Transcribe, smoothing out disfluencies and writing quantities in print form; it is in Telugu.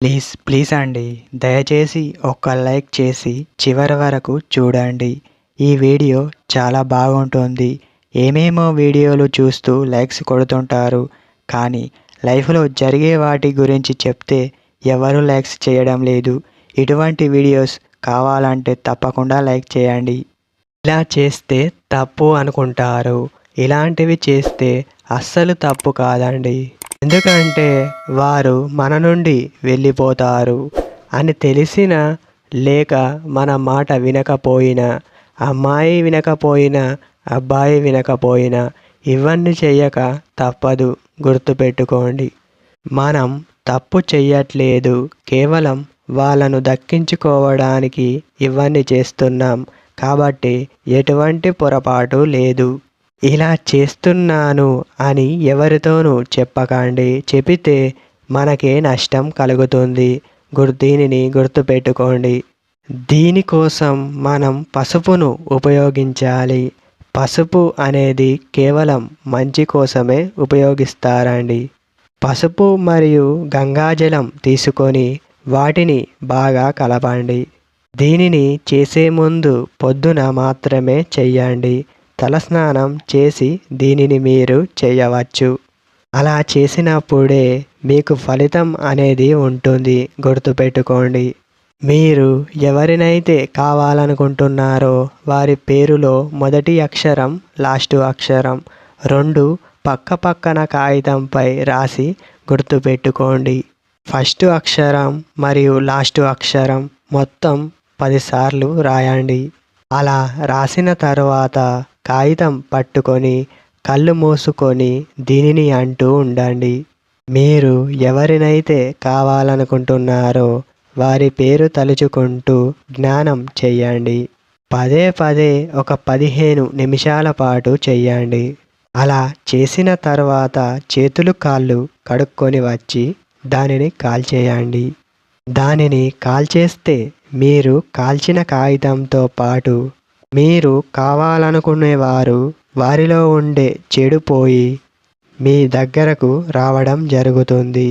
ప్లీజ్ ప్లీజ్ అండి, దయచేసి ఒక్క లైక్ చేసి చివరి వరకు చూడండి. ఈ వీడియో చాలా బాగుంటుంది. ఏమేమో వీడియోలు చూస్తూ లైక్స్ కొడుతుంటారు, కానీ లైఫ్లో జరిగే వాటి గురించి చెప్తే ఎవరు లైక్స్ చేయడం లేదు. ఇటువంటి వీడియోస్ కావాలంటే తప్పకుండా లైక్ చేయండి. ఇలా చేస్తే తప్పు అనుకుంటారు. ఇలాంటివి చేస్తే అస్సలు తప్పు కాదండి. ఎందుకంటే వారు మన నుండి వెళ్ళిపోతారు అని తెలిసినా, లేక మన మాట వినకపోయినా, అమ్మాయి వినకపోయినా, అబ్బాయి వినకపోయినా ఇవన్నీ చెయ్యక తప్పదు. గుర్తుపెట్టుకోండి, మనం తప్పు చెయ్యట్లేదు, కేవలం వాళ్ళను దక్కించుకోవడానికి ఇవన్నీ చేస్తున్నాం. కాబట్టి ఎటువంటి పొరపాటు లేదు. ఇలా చేస్తున్నాను అని ఎవరితోనూ చెప్పకండి. చెబితే మనకే నష్టం కలుగుతుంది. దీనిని గుర్తుపెట్టుకోండి. దీనికోసం మనం పసుపును ఉపయోగించాలి. పసుపు అనేది కేవలం మంచి కోసమే ఉపయోగిస్తారండి. పసుపు మరియు గంగాజలం తీసుకొని వాటిని బాగా కలపండి. దీనిని చేసే ముందు పొద్దున మాత్రమే చెయ్యండి. తలస్నానం చేసి దీనిని మీరు చేయవచ్చు. అలా చేసినప్పుడే మీకు ఫలితం అనేది ఉంటుంది. గుర్తుపెట్టుకోండి, మీరు ఎవరినైతే కావాలనుకుంటున్నారో వారి పేరులో మొదటి అక్షరం, లాస్ట్ అక్షరం రెండు పక్క పక్కన కాగితంపై రాసి గుర్తుపెట్టుకోండి. ఫస్ట్ అక్షరం మరియు లాస్ట్ అక్షరం మొత్తం 10 సార్లు రాయండి. అలా రాసిన తర్వాత కాగితం పట్టుకొని కళ్ళు మూసుకొని దీనిని అంటూ ఉండండి. మీరు ఎవరినైతే కావాలనుకుంటున్నారో వారి పేరు తలుచుకుంటూ జ్ఞానం చెయ్యండి. పదే పదే ఒక 15 నిమిషాల పాటు చెయ్యండి. అలా చేసిన తర్వాత చేతులు కాళ్ళు కడుక్కొని వచ్చి దానిని కాల్చేయండి. దానిని కాల్చేస్తే మీరు కాల్చిన కాగితంతో పాటు మీరు కావాలనుకునేవారు వారిలో ఉండే చెడు పోయి మీ దగ్గరకు రావడం జరుగుతుంది.